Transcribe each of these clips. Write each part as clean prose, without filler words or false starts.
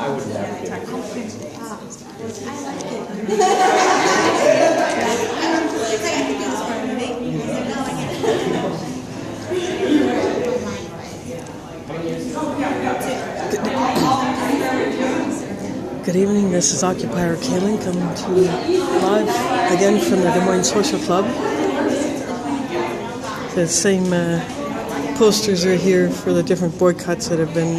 would never get it. Good evening, this is Occupier Kaylin coming to you live again from the Des Moines Social Club. The same posters are here for the different boycotts that have been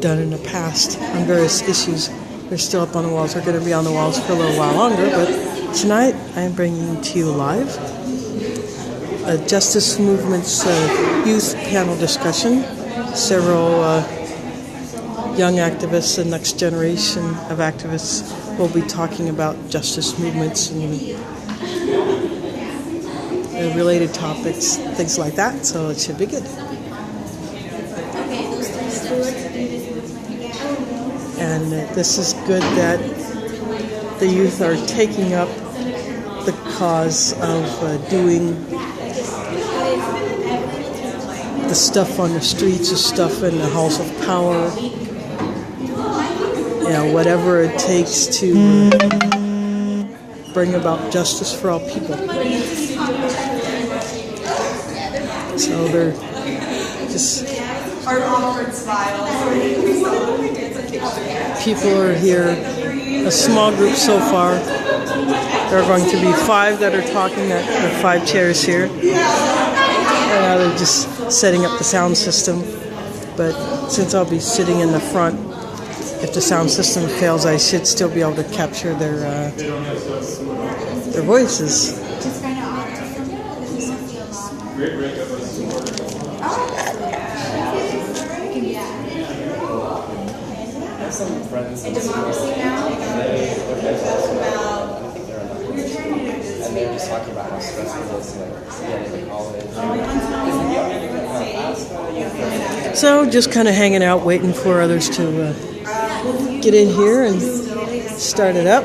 done in the past on various issues. They're still up on the walls. They're going to be on the walls for a little while longer, but tonight I'm bringing to you live a Justice Movement's youth panel discussion. Several young activists, the next generation of activists, will be talking about justice movements and related topics, things like that, so it should be good. And this is good that the youth are taking up the cause of doing the stuff on the streets, the stuff in the halls of power, whatever it takes to bring about justice for all people. So they're just... People are here, a small group so far. There are going to be 5 that are talking, there are 5 chairs here. And they're just setting up the sound system. But since I'll be sitting in the front, if the sound system fails, I should still be able to capture their voices. Some friends in democracy now. And they were just talking about how stressful it is to get into college. So just kind of hanging out, waiting for others to get in here and start it up.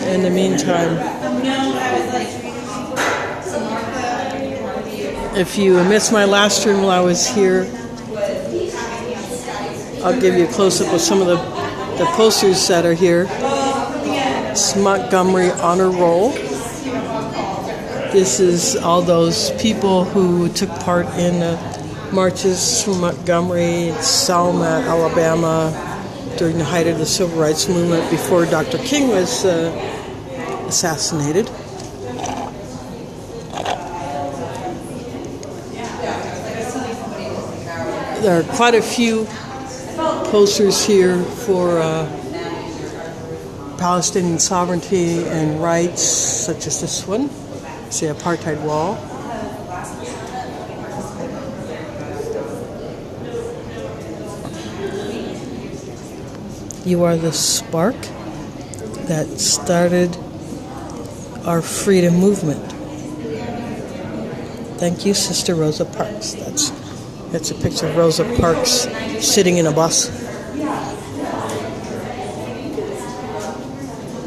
In the meantime, if you missed my last stream while I was here, I'll give you a close-up of some of the posters that are here. It's Montgomery Honor Roll. This is all those people who took part in marches from Montgomery, Selma, Alabama, during the height of the Civil Rights Movement before Dr. King was assassinated. There are quite a few posters here for Palestinian sovereignty and rights, such as this one. It's the apartheid wall. You are the spark that started our freedom movement. Thank you, Sister Rosa Parks. That's a picture of Rosa Parks sitting in a bus.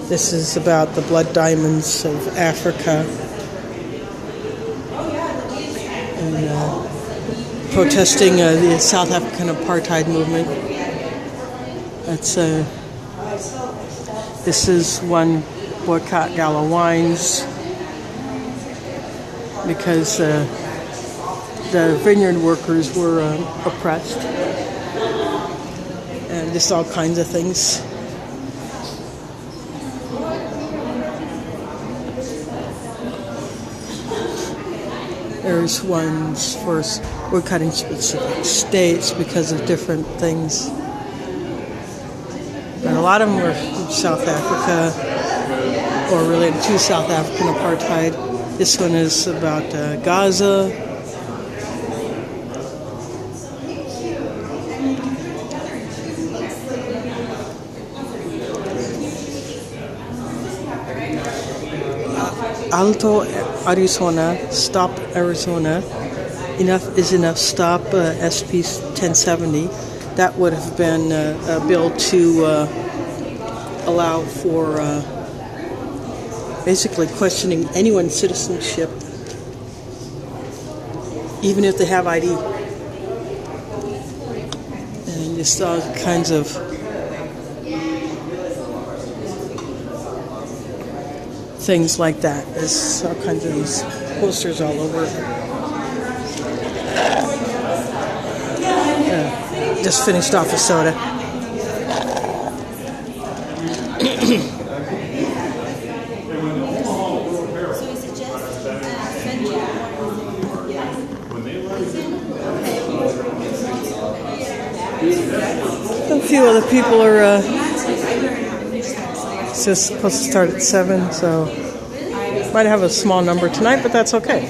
This is about the blood diamonds of Africa and protesting the South African apartheid movement. This is one boycott Gala Wines because the vineyard workers were oppressed, and just all kinds of things. There's ones for boycotting specific states because of different things. But a lot of them were from South Africa or related to South African apartheid. This one is about Gaza. Alto Arizona, Stop Arizona, Enough is Enough, Stop SB 1070. That would have been a bill to allow for basically questioning anyone's citizenship, even if they have ID. Just all kinds of things like that. There's all kinds of these posters all over. Just finished off a soda. A few other people are it's just supposed to start at 7, so might have a small number tonight, but that's okay.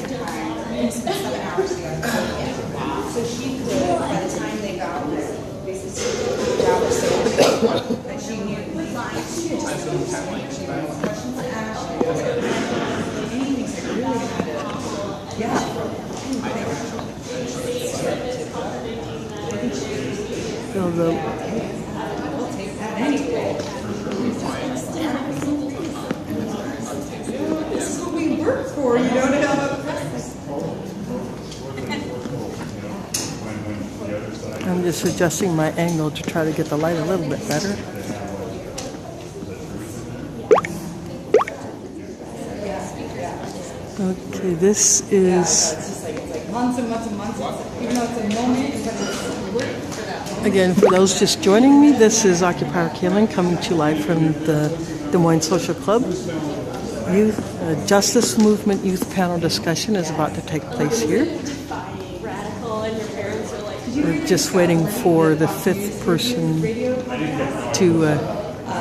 This is what we work for, you don't have I'm just adjusting my angle to try to get the light a little bit better. Okay, this is months and months and months, even though it's a moment, but it's work for that moment. again, for those just joining me, this is Occupier Kaylin coming to you live from the Des Moines Social Club. Youth Justice Movement Youth Panel discussion is about to take place here. We're just waiting for the 5th person to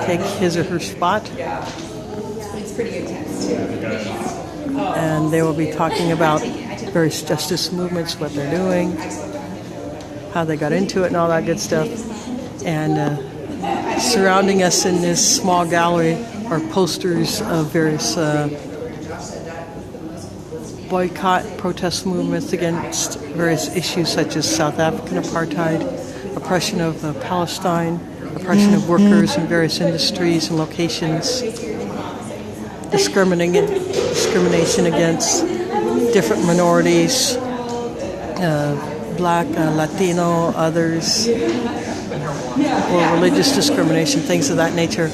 take his or her spot. It's pretty intense too. And they will be talking about various justice movements, what they're doing, how they got into it, and all that good stuff. And surrounding us in this small gallery are posters of various boycott, protest movements against various issues such as South African apartheid, oppression of Palestine, oppression of workers in various industries and locations, discrimination against different minorities, Black, Latino, others, or religious discrimination, things of that nature.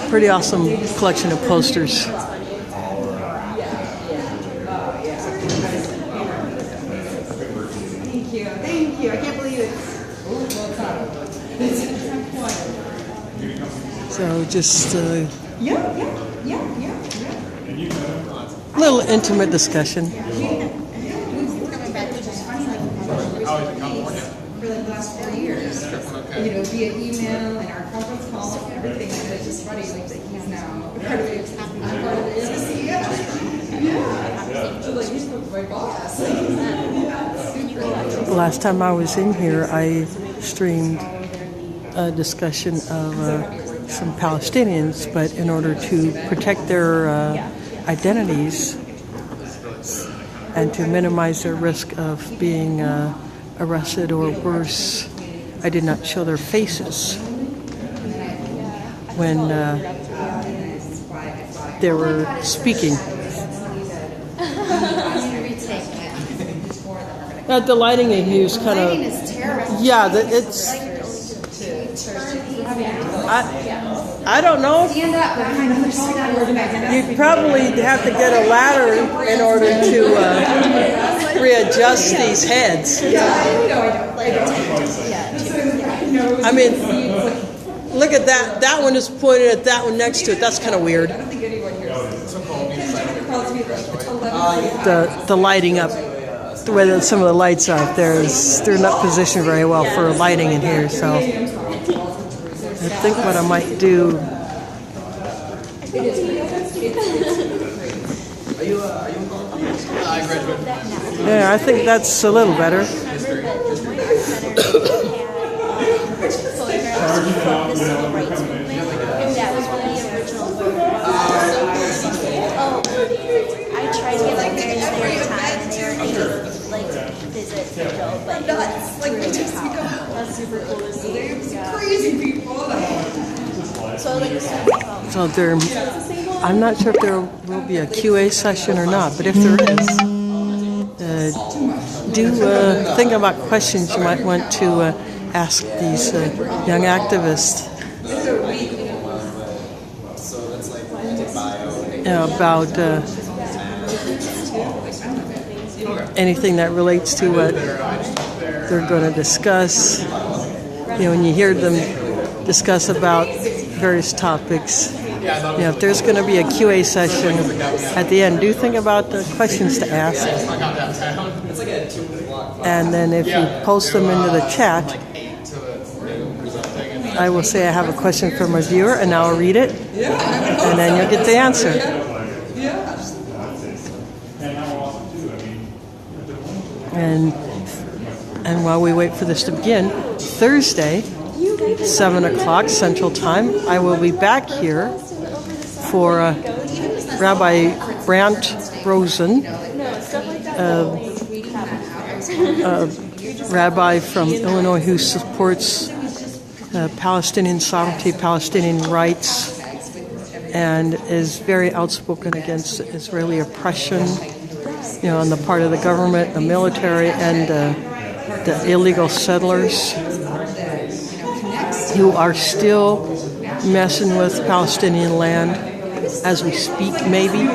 Pretty awesome collection of posters. Thank you. I can't believe it. So just Yeah. little intimate discussion. For like the last 4 years. You know, via email and our conference call, everything. And it's just funny like that he's now part of it. I'm part of it. Yeah. Like he's my boss. The last time I was in here, I streamed a discussion of some Palestinians, but in order to protect their identities and to minimize their risk of being arrested or worse, I did not show their faces when they were speaking. The lighting in here is kind of... Yeah, it's... I don't know. You'd probably have to get a ladder in order to readjust these heads. I mean, look at that. That one is pointed at that one next to it. That's kind of weird. The lighting up, the way that some of the lights are up there, they're not positioned very well for lighting in here. So I think what I might do. Yeah, I think that's a little better. I tried to get like there time and they were able to like visit Vigil, but it was that's super cool to see. Crazy people. So I'm not sure if there will be a QA session or not, but if there is, do think about questions you might want to ask these young activists about anything that relates to what they're going to discuss. When you hear them discuss about various topics, if there's going to be a QA session at the end, do think about the questions to ask. And then if you post them into the chat, I will say I have a question from a viewer, and I'll read it, and then you'll get the answer. And while we wait for this to begin, Thursday, 7 o'clock Central Time, I will be back here for Rabbi Brant Rosen, a rabbi from Illinois who supports Palestinian sovereignty, Palestinian rights, and is very outspoken against Israeli oppression, on the part of the government, the military, and the illegal settlers who are still messing with Palestinian land as we speak, maybe.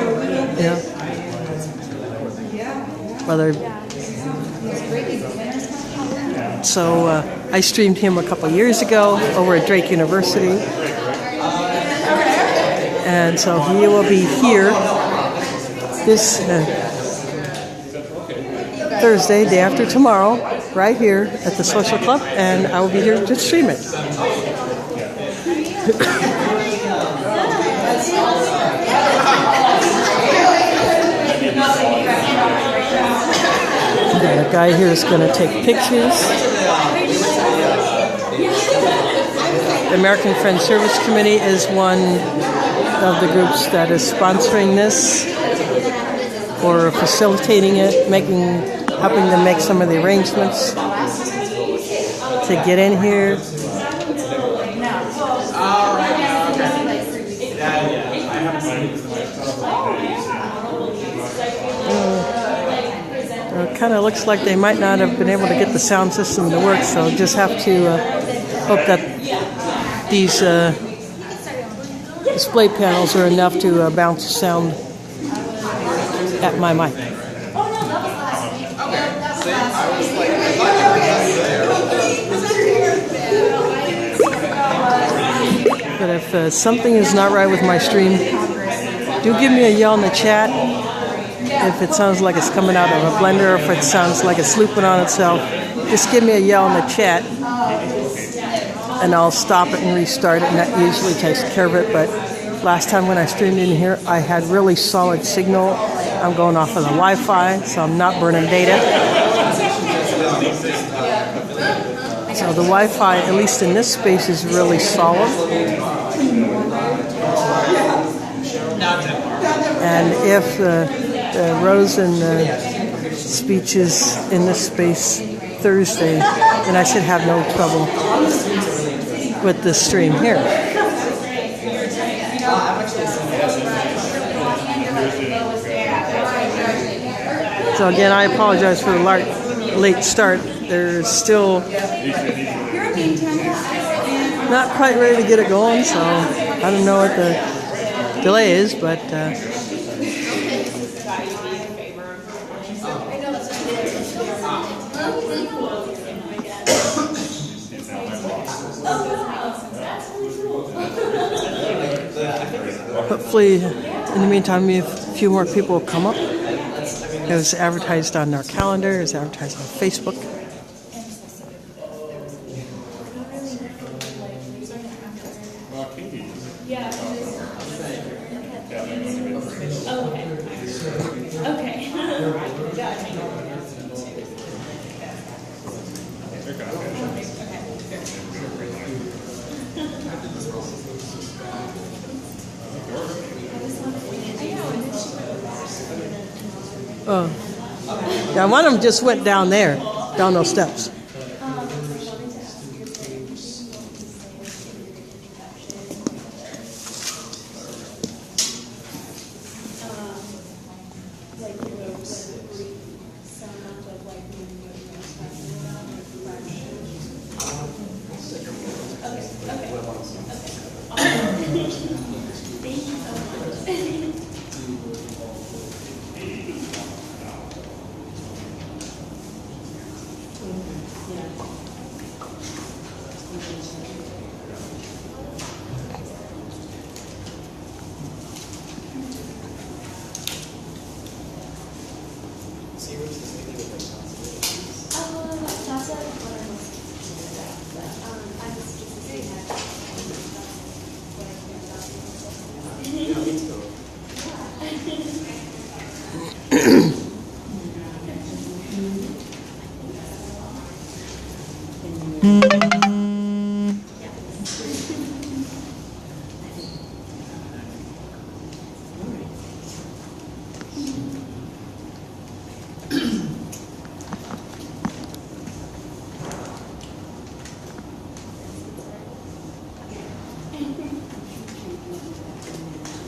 So I streamed him a couple years ago over at Drake University. And so he will be here this Thursday, day after tomorrow, right here at the Social Club, and I will be here to stream it. The guy here is going to take pictures. The American Friends Service Committee is one of the groups that is sponsoring this or facilitating it, helping them make some of the arrangements to get in here. It kind of looks like they might not have been able to get the sound system to work, so just have to hope that these display panels are enough to bounce sound at my mic. But if something is not right with my stream, do give me a yell in the chat. If it sounds like it's coming out of a blender, or if it sounds like it's looping on itself, just give me a yell in the chat, and I'll stop it and restart it, and that usually takes care of it. But last time when I streamed in here, I had really solid signal. I'm going off of the Wi-Fi, so I'm not burning data. So the Wi-Fi, at least in this space, is really solid. And if the Rosen speech is in this space Thursday, then I should have no trouble with the stream here. So again, I apologize for the late start. They're still not quite ready to get it going, so I don't know what the delay is, but hopefully in the meantime a few more people will come up. It was advertised on our calendar, it was advertised on Facebook. Yeah, one of them just went down there, down those steps. That's what I'm most concerned about, but I'm just saying that what I care about. Yeah, me too.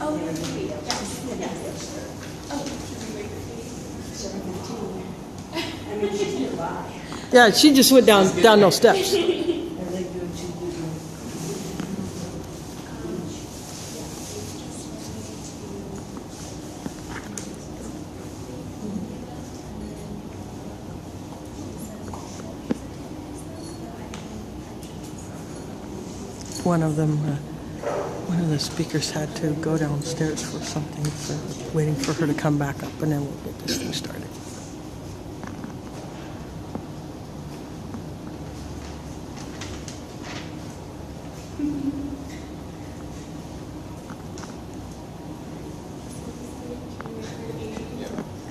Oh, yes. Yeah, she just went down those steps. One of the speakers had to go downstairs for something, for waiting for her to come back up, and then we'll get this thing started.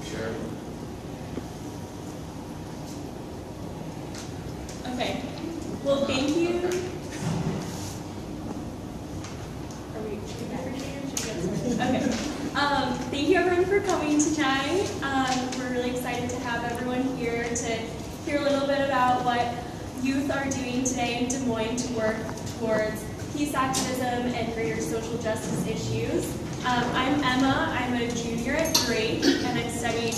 Sure. Okay. Well, thank you. Okay. Thank you everyone for coming tonight. We're really excited to have everyone here to hear a little bit about what youth are doing today in Des Moines to work towards peace activism and greater social justice issues. I'm Emma. I'm a junior at Drake, and I'm studying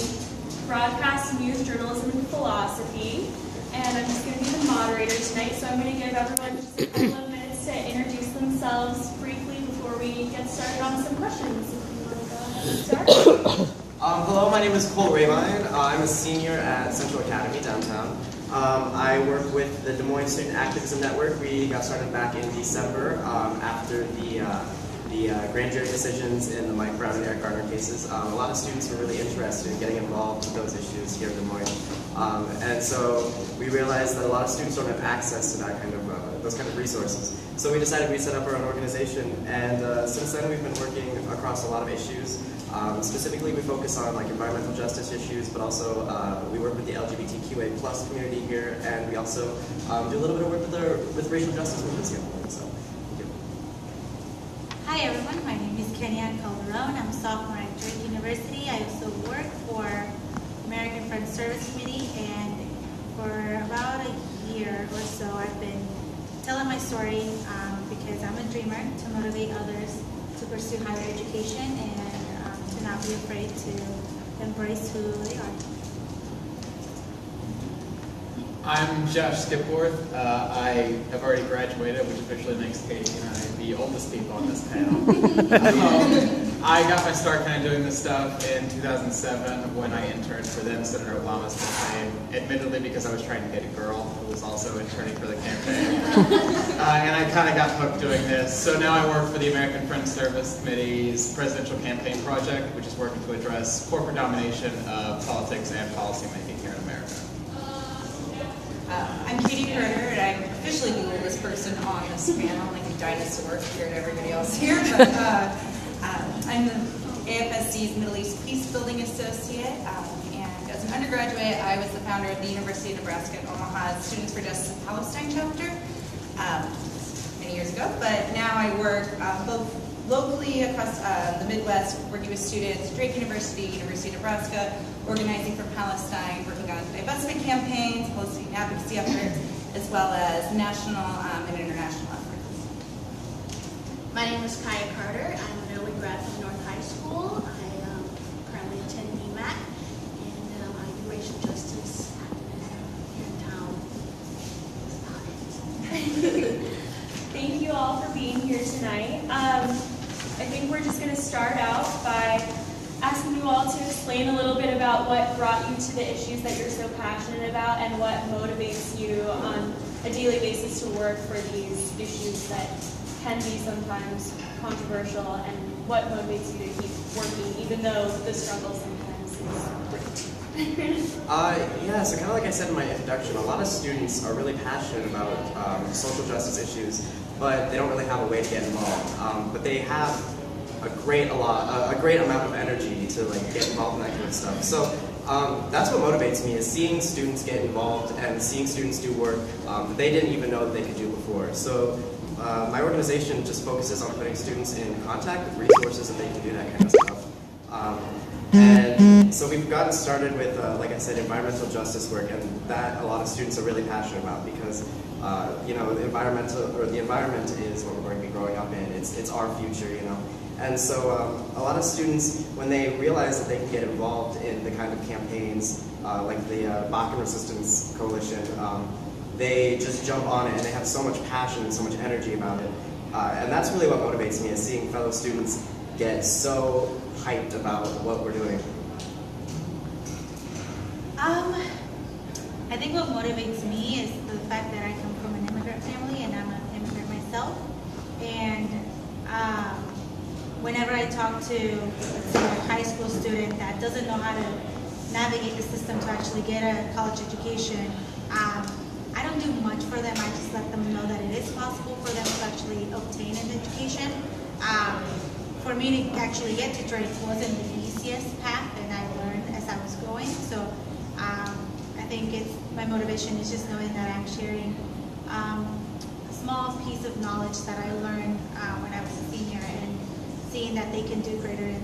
broadcast news journalism and philosophy. And I'm just going to be the moderator tonight, so I'm going to give everyone just a couple of minutes to introduce themselves briefly before we get started on some questions. If you want to go ahead and start. Hello, my name is Cole Rayline. I'm a senior at Central Academy downtown. I work with the Des Moines Student Activism Network. We got started back in December after the grand jury decisions in the Mike Brown and Eric Garner cases. A lot of students were really interested in getting involved with those issues here in Des Moines. And so we realized that a lot of students don't have access to that kind of those kind of resources. So we decided we'd set up our own organization, and since then we've been working across a lot of issues. Specifically, we focus on like environmental justice issues, but also we work with the LGBTQA+ community here, and we also do a little bit of work with racial justice movements here. So, thank you. Hi everyone, my name is Kenyan Calderon. I'm a sophomore at Drake University. I also work for American Friends Service Committee, and for about a year or so I've been telling my story because I'm a dreamer, to motivate others to pursue higher education and to not be afraid to embrace who they are. I'm Josh Skipworth. I have already graduated, which officially makes Katie and I the oldest people on this panel. I got my start kind of doing this stuff in 2007 when I interned for then Senator Obama's campaign, admittedly because I was trying to get a girl who was also interning for the campaign. And I kind of got hooked doing this. So now I work for the American Friends Service Committee's Presidential Campaign Project, which is working to address corporate domination of politics and policymaking here in America. I'm Katie Carter, and I'm officially the oldest person on this panel, like a dinosaur compared to everybody else here. But I'm the AFSC's Middle East Peace Building Associate, and as an undergraduate, I was the founder of the University of Nebraska at Omaha's Students for Justice in Palestine chapter many years ago. But now I work both locally across the Midwest, working with students at Drake University, University of Nebraska, organizing for Palestine, working on divestment campaigns, hosting advocacy efforts, as well as national and international efforts. My name is Kaya Carter. I'm an early grad from North High School. I currently attend BMAC, and I do racial justice activism here in town. That's about it. Thank you all for being here tonight. I think we're just going to start out by asking you all to explain a little bit about what brought you to the issues that you're so passionate about about and what motivates you on a daily basis to work for these issues that can be sometimes controversial, and what motivates you to keep working even though the struggle sometimes is great? Yeah, so kind of like I said in my introduction, a lot of students are really passionate about social justice issues, but they don't really have a way to get involved. But they have a great amount of energy to like get involved in that kind of stuff. So that's what motivates me, is seeing students get involved and seeing students do work that they didn't even know that they could do before. So my organization just focuses on putting students in contact with resources that they can do that kind of stuff. And so we've gotten started with, like I said, environmental justice work, and that a lot of students are really passionate about because, you know, the environment is what we're going to be growing up in. It's our future, you know. And so a lot of students, when they realize that they can get involved in the kind of campaigns like the Bakken Resistance Coalition, they just jump on it, and they have so much passion and so much energy about it. And that's really what motivates me, is seeing fellow students get so hyped about what we're doing. I think what motivates me is the fact that I come from an immigrant family and I'm an immigrant myself. And whenever I talk to, let's say, a high school student that doesn't know how to navigate the system to actually get a college education, I don't do much for them. I just let them know that it is possible for them to actually obtain an education. For me to actually get to Drake wasn't the easiest path, and I learned as I was going. So I think my motivation is just knowing that I'm sharing a small piece of knowledge that I learned when I was a senior, and seeing that they can do greater and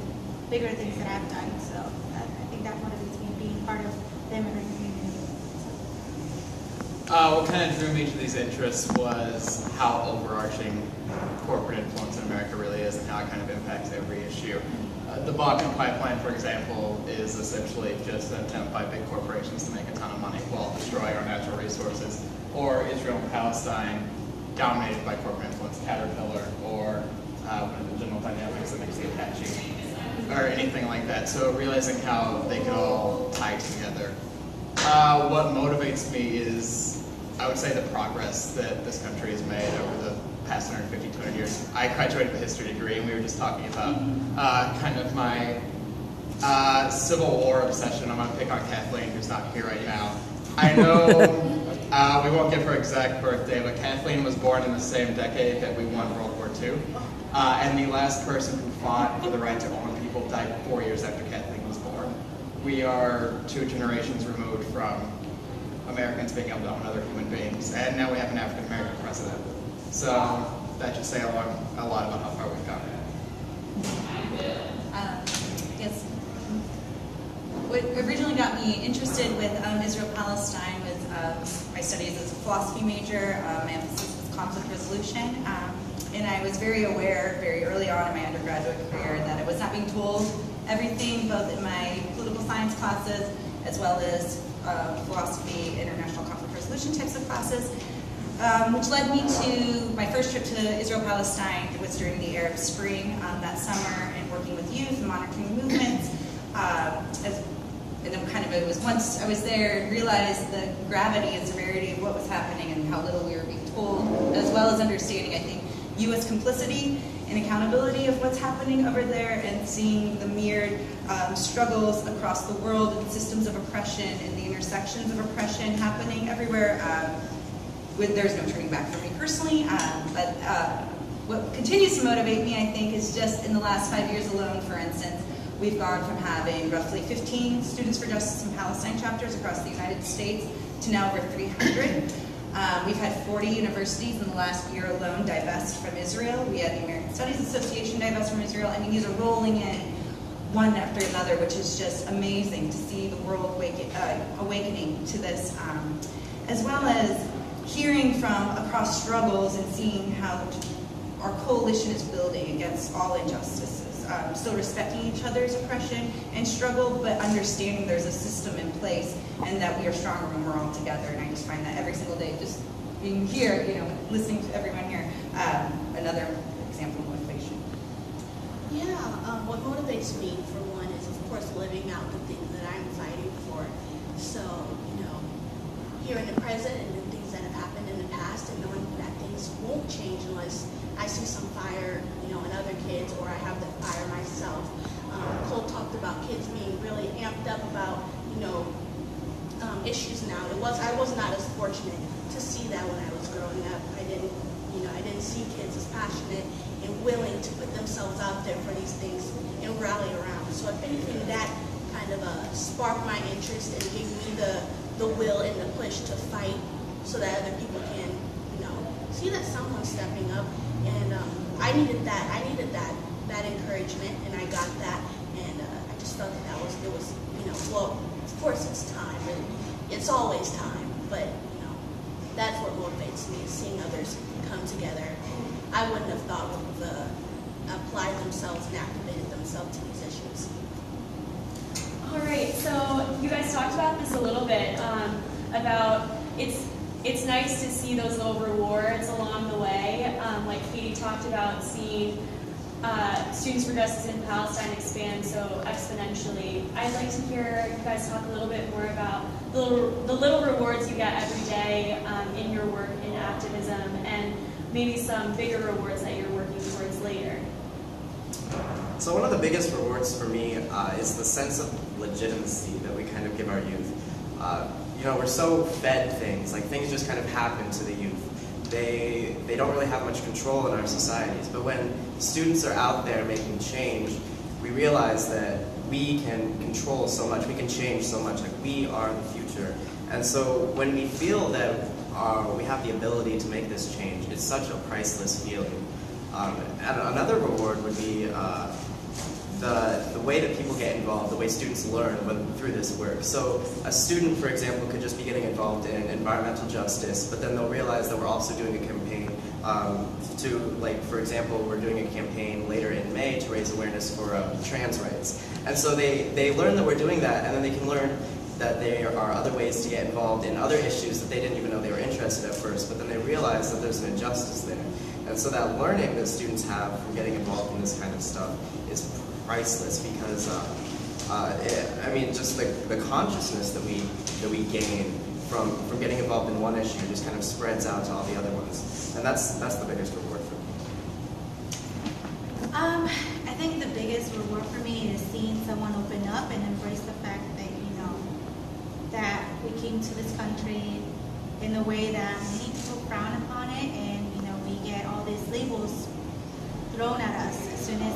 bigger things that I've done. So I think that motivates me, being part of the immigrant community. What kind of drew me to these interests was how overarching corporate influence in America really is, and how it kind of impacts every issue. The Bakken pipeline, for example, is essentially just an attempt by big corporations to make a ton of money while destroying our natural resources. Or Israel and Palestine, dominated by corporate influence, Caterpillar, or the General Dynamics that makes the Apache, or anything like that. So realizing how they can all tie together. What motivates me is, I would say, the progress that this country has made over the past 150, 200 years. I graduated with a history degree, and we were just talking about kind of my Civil War obsession. I'm going to pick on Kathleen, who's not here right now. I know we won't give her exact birthday, but Kathleen was born in the same decade that we won World War II. And the last person who fought for the right to own people died 4 years after Kathleen was born. We are 2 generations removed from Americans being able to own other human beings, and now we have an African American president. So that should say a lot about how far we've come. Yes. What originally got me interested with Israel-Palestine was my studies as a philosophy major. My emphasis was conflict resolution. And I was very aware very early on in my undergraduate career that I was not being told everything, both in my political science classes as well as philosophy, international conflict resolution types of classes, which led me to my first trip to Israel-Palestine. It was during the Arab Spring that summer, and working with youth and monitoring movements. And then it was once I was there and realized the gravity and severity of what was happening and how little we were being told, as well as understanding, I think, U.S. complicity and accountability of what's happening over there, and seeing the myriad struggles across the world and systems of oppression and the intersections of oppression happening everywhere. There's no turning back for me personally, but what continues to motivate me, I think, is just in the last 5 years alone, for instance, we've gone from having roughly 15 Students for Justice in Palestine chapters across the United States to now over 300. We've had 40 universities in the last year alone divest from Israel. We had the American Studies Association divest from Israel. I mean, these are rolling in one after another, which is just amazing to see the world awakening to this, as well as hearing from across struggles and seeing how our coalition is building against all injustices. Still respecting each other's oppression and struggle, but understanding there's a system in place and that we are stronger when we're all together. And I just find that every single day, just being here, listening to everyone here, another example of motivation. Yeah, what motivates me, for one, is of course living out the things that I'm fighting for. So, here in the present and the things that have happened in the past, and knowing that things won't change unless I see some fire, in other kids, or I have the fire myself. Cole talked about kids being really amped up about, issues now. I was not as fortunate to see that when I was growing up. I didn't see kids as passionate and willing to put themselves out there for these things and rally around. So if anything, that kind of sparked my interest and gave me the will and the push to fight so that other people can, see that someone's stepping up. And I needed that encouragement, and I got that. And I just felt that it was, well, of course it's time, and it's always time, but, that's what motivates me, is seeing others come together. I wouldn't have thought would have applied themselves and activated themselves to these issues. All right, so you guys talked about this a little bit, about it's nice to see those little rewards along the way. Like Katie talked about, seeing students for Justice in Palestine expand so exponentially. I'd like to hear you guys talk a little bit more about the little rewards you get every day in your work in activism, and maybe some bigger rewards that you're working towards later. So one of the biggest rewards for me is the sense of legitimacy that we kind of give our youth. We're so fed things, like things just kind of happen to the youth. They don't really have much control in our societies, but when students are out there making change, we realize that we can control so much, we can change so much, like we are the future. And so when we feel that we have the ability to make this change, it's such a priceless feeling. And another reward would be the way that people get involved, the way students learn through this work. So a student, for example, could just be getting involved in environmental justice, but then they'll realize that we're also doing a campaign for example, we're doing a campaign later in May to raise awareness for trans rights. And so they learn that we're doing that, and then they can learn that there are other ways to get involved in other issues that they didn't even know they were interested at first, but then they realize that there's an injustice there. And so that learning that students have from getting involved in this kind of stuff is priceless, because just the consciousness that we gain from getting involved in one issue just kind of spreads out to all the other ones, and that's the biggest reward for me. I think the biggest reward for me is seeing someone open up and embrace the fact that that we came to this country in a way that many people frown upon it, and we get all these labels thrown at us as soon as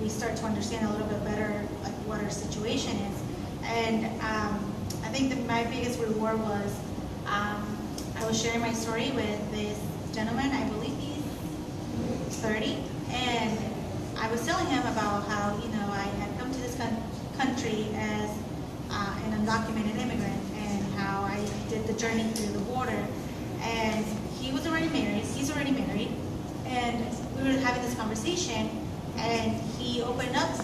we start to understand a little bit better like what our situation is. And I think that my biggest reward was I was sharing my story with this gentleman. I believe he's 30, and I was telling him about how I had come to this country as an undocumented immigrant, and how I did the journey through the border. And he was already married. He's already married, and we were having this conversation. And he opened up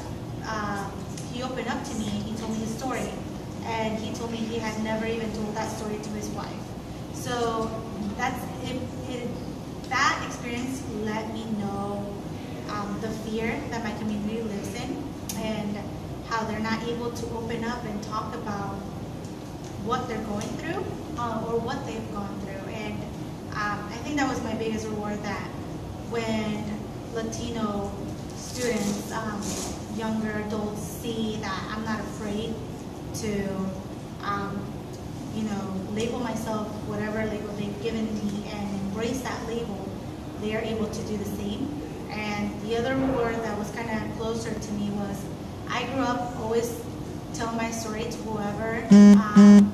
to me, and he told me his story. And he told me he had never even told that story to his wife. So that experience let me know the fear that my community lives in, and how they're not able to open up and talk about what they're going through or what they've gone through. And I think that was my biggest reward, that when Latino students, younger adults, see that I'm not afraid to, label myself whatever label they've given me and embrace that label, they are able to do the same. And the other reward that was kind of closer to me was I grew up always telling my story to whoever, and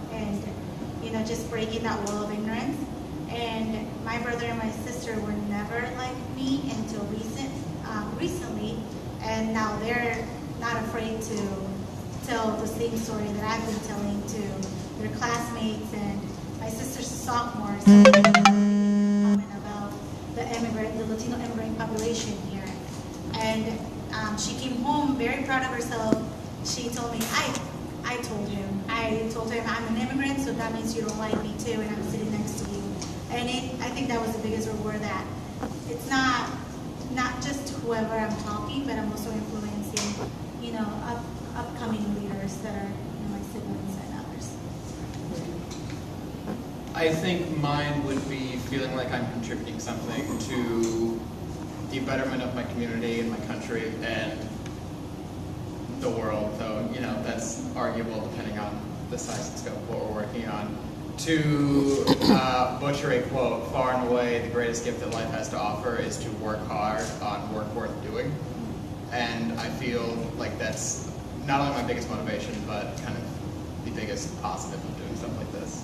just breaking that wall of ignorance. And my brother and my sister were never like me until recently, and now they're not afraid to tell the same story that I've been telling to their classmates. And my sister's a sophomore, so about the Latino immigrant population here. And she came home very proud of herself. She told me, I told him I'm an immigrant, so that means you don't like me too, and I'm sitting next to you. And I think that was the biggest reward, that it's not just whoever I'm talking, but I'm also influencing, upcoming leaders that are my siblings and others. I think mine would be feeling like I'm contributing something to the betterment of my community and my country and the world, though, you know, that's arguable depending on the size and scope of what we're working on. To butcher a quote, far and away the greatest gift that life has to offer is to work hard on work worth doing. And I feel like that's not only my biggest motivation, but kind of the biggest positive of doing stuff like this.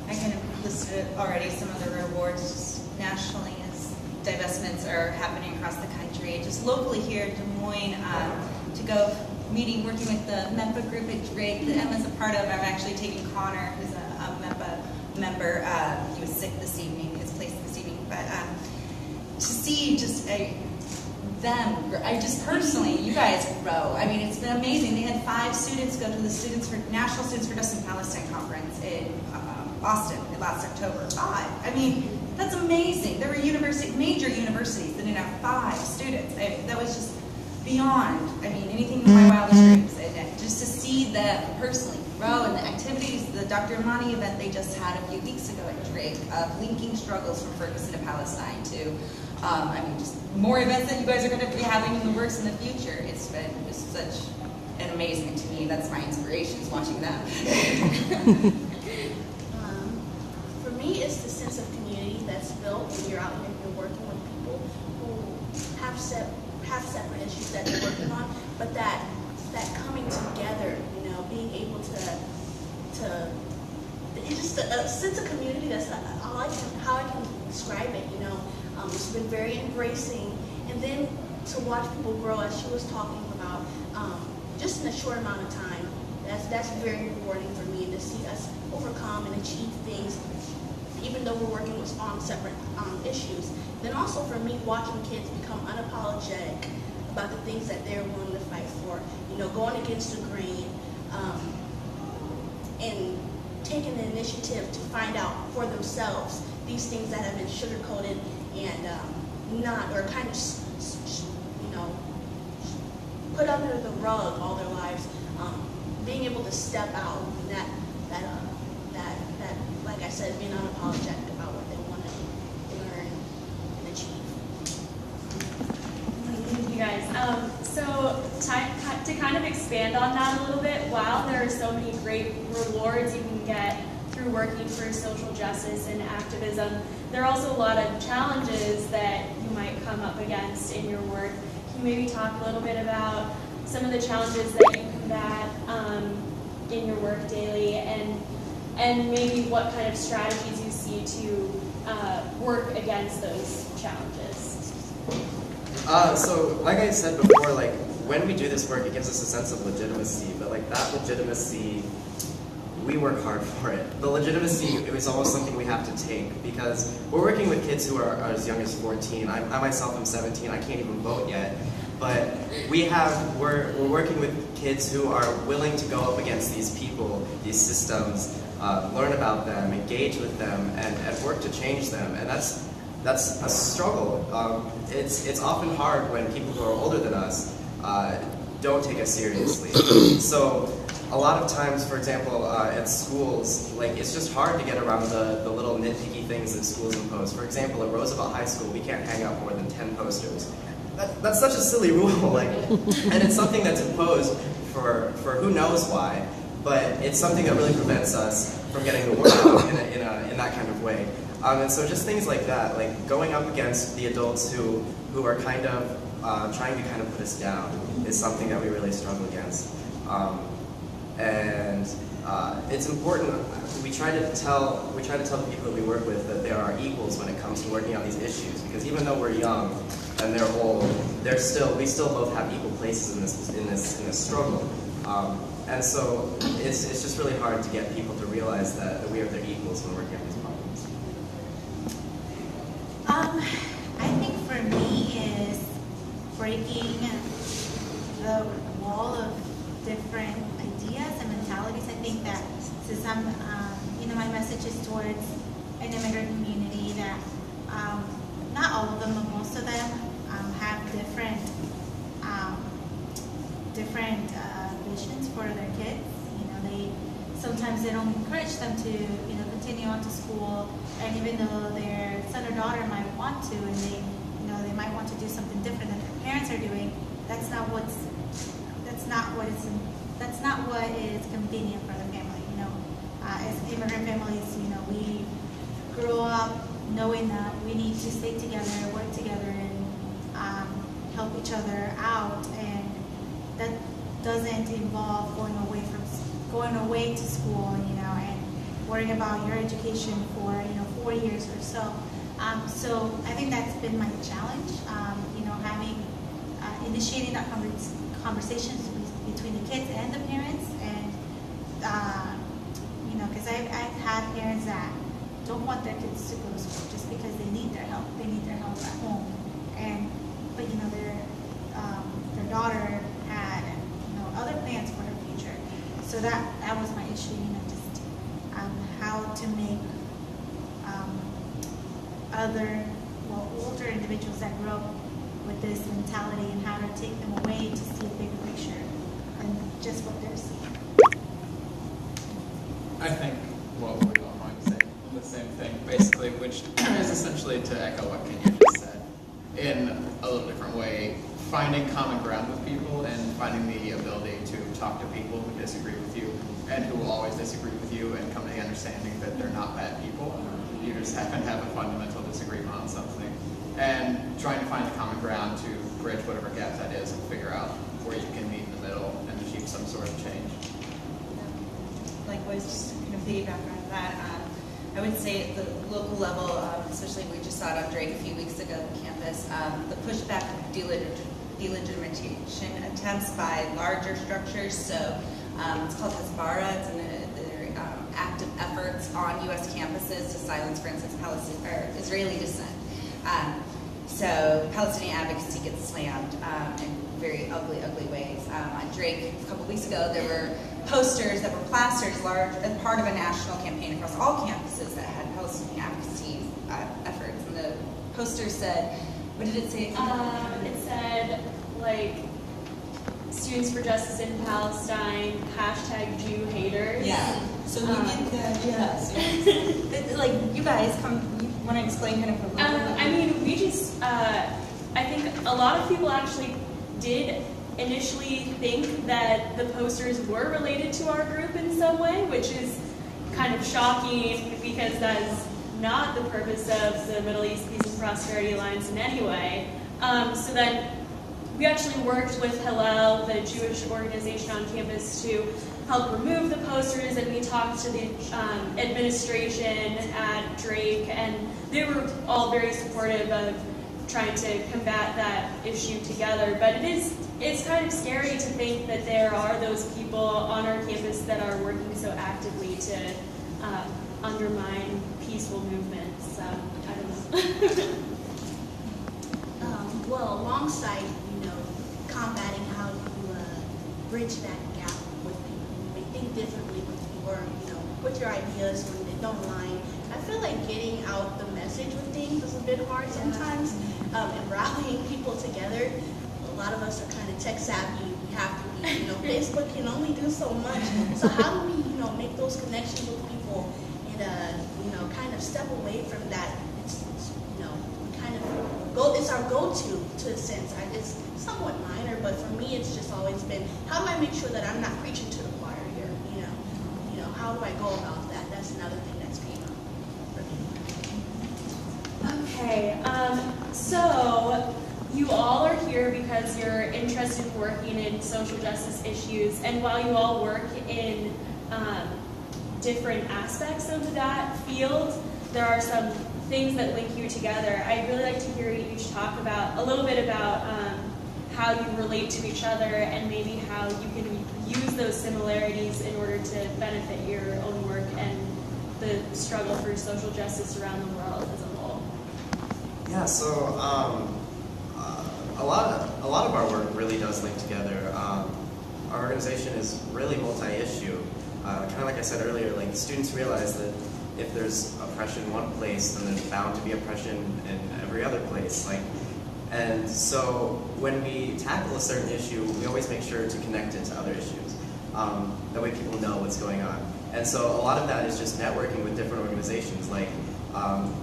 I kind of listed already some of the rewards just nationally as divestments are happening across the country. Just locally here in Des Moines, to go working with the MEMPA group at Drake that Emma's a part of. I'm actually taking Connor, who's a MEMPA member. He was sick this evening, his place this evening. But to see just them, I just personally, you guys grow. I mean, it's been amazing. They had 5 students go to the National Students for Justice and Palestine Conference in Boston last October. 5. I mean, that's amazing. There were major universities that didn't have 5 students. That was just beyond, I mean, anything in my wildest dreams. And just to see them personally grow and the activities, the Dr. Imani event they just had a few weeks ago at Drake, linking struggles from Ferguson to Palestine to, I mean, just more events that you guys are going to be having in the works in the future. It's been just such an amazing, to me, that's my inspiration, is watching them. For me, it's the sense of community that's built when you're out here and you're working with people who have separate issues that they're working on, but that coming together, you know, being able to it's just a sense of community. That's how I can describe it. You know, it's been very embracing, and then to watch people grow, as she was talking about, just in a short amount of time. That's very rewarding for me to see us overcome and achieve things, even though we're working on separate issues. Then also for me, watching kids become unapologetic about the things that they're willing to fight for, you know, going against the grain, and taking the initiative to find out for themselves these things that have been sugar-coated and or kind of, you know, put under the rug all their lives. Being able to step out, and that, like I said, being unapologetic about what they want to learn and achieve. Thank you guys. So to kind of expand on that a little bit, while there are so many great rewards you can get through working for social justice and activism, there are also a lot of challenges that you might come up against in your work. Can you maybe talk a little bit about some of the challenges that you combat in your work daily, and maybe what kind of strategies you see to work against those challenges? So, like I said before, like when we do this work, it gives us a sense of legitimacy. But like that legitimacy, we work hard for it. The legitimacy, it was almost something we have to take, because we're working with kids who are as young as 14. I myself am 17. I can't even vote yet. But we're working with kids who are willing to go up against these people, these systems, learn about them, engage with them, and work to change them. And that's a struggle. It's often hard when people who are older than us don't take us seriously. So a lot of times, for example, at schools, like it's just hard to get around the little nitpicky things that schools impose. For example, at Roosevelt High School, we can't hang up more than 10 posters. That's such a silly rule, like, and it's something that's imposed for who knows why, but it's something that really prevents us from getting the word out in that kind of way. And so just things like that, like going up against the adults who are kind of trying to kind of put us down, is something that we really struggle against. And it's important. We try to tell the people that we work with that they are our equals when it comes to working on these issues, because even though we're young and they're old, we still both have equal places in this struggle. And so it's just really hard to get people to realize that we are their equals when working on these problems. I think for me is breaking the wall of different ideas and mentalities. I think that since I'm, my message is towards an immigrant community that not all of them, but most of them have different visions for their kids. sometimes they don't encourage them to, continue on to school. And even though their son or daughter might want to, and they might want to do something different than their parents are doing, that's not what is convenient for the family. As immigrant families, we grow up knowing that we need to stay together, work together, and help each other out, and that doesn't involve going away to school, and worrying about your education for 4 years or so. So I think that's been my challenge, initiating that conversations between the kids and the parents, and because I've had parents that don't want their kids to go to school just because they need their help. They need their help at home, but their daughter had other plans for her future. So that was my issue. Just how to make older individuals that grow up with this mentality, and how to take them away to see a bigger picture than just what they're seeing. I think what we're all going to say the same thing, basically, which is essentially to echo what Kenya just said in a little different way. Finding common ground with people and finding the ability to talk to people who disagree with you and who will always disagree with you, and come to the understanding that they're not bad people. You just happen to have a fundamental disagreement on something, and trying to find a common ground to bridge whatever gap that is and figure out where you can meet in the middle and achieve some sort of change. Likewise, just to kind of piggyback on that, I would say at the local level, especially we just saw it on Drake a few weeks ago on campus, the pushback of delegitimation attempts by larger structures. So it's called Hasbara. It's they're active efforts on U.S. campuses to silence, for instance, Israeli dissent. So Palestinian advocacy gets slammed in very ugly ways. On Drake a couple weeks ago, there were posters that were plastered as part of a national campaign across all campuses that had Palestinian advocacy efforts. And the poster said, what did it say? It said, Students for Justice in Palestine, #Jew haters. Yeah. So we did that, yes. You guys want to explain kind of a little bit? We just, I think a lot of people actually did initially think that the posters were related to our group in some way, which is kind of shocking because that is not the purpose of the Middle East Peace and Prosperity Alliance in any way. So then we actually worked with Hillel, the Jewish organization on campus, to help remove the posters, and we talked to the administration at Drake, and they were all very supportive of trying to combat that issue together. But it's kind of scary to think that there are those people on our campus that are working so actively to undermine peaceful movements. So I don't know. Well, alongside, combating how you bridge that gap with people who may think differently with you, or, with your ideas when they don't align. I feel like getting out the message with things is a bit hard sometimes, and rallying people together. A lot of us are kind of tech savvy. We have to be, Facebook can only do so much. So how do we, make those connections with people and, kind of step away from that? It's our go-to a sense. It's somewhat minor, but for me, it's just always been, how do I make sure that I'm not preaching to the choir here? How do I go about that? That's another thing that's came up for me. Okay, so you all are here because you're interested in working in social justice issues, and while you all work in different aspects of that field, there are some things that link you together. I'd really like to hear you each talk about a little bit about how you relate to each other, and maybe how you can use those similarities in order to benefit your own work and the struggle for social justice around the world as a whole. Yeah, so a lot of our work really does link together. Our organization is really multi-issue. Kind of like I said earlier, students realize that if there's oppression in one place, then there's bound to be oppression in every other place. And so when we tackle a certain issue, we always make sure to connect it to other issues. That way people know what's going on. And so a lot of that is just networking with different organizations, like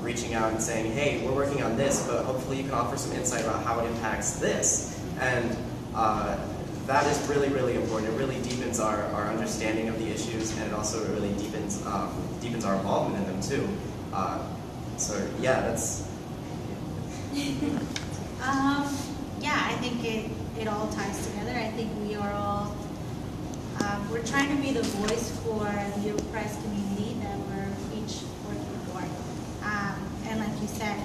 reaching out and saying, hey, we're working on this, but hopefully you can offer some insight about how it impacts this. And that is really, really important. It really deepens our understanding of the issues, and it also really deepens our involvement in them too. So yeah, that's... Yeah, I think it all ties together. I think we are all, we're trying to be the voice for the Youth Prize community that we're each working for. And like you said,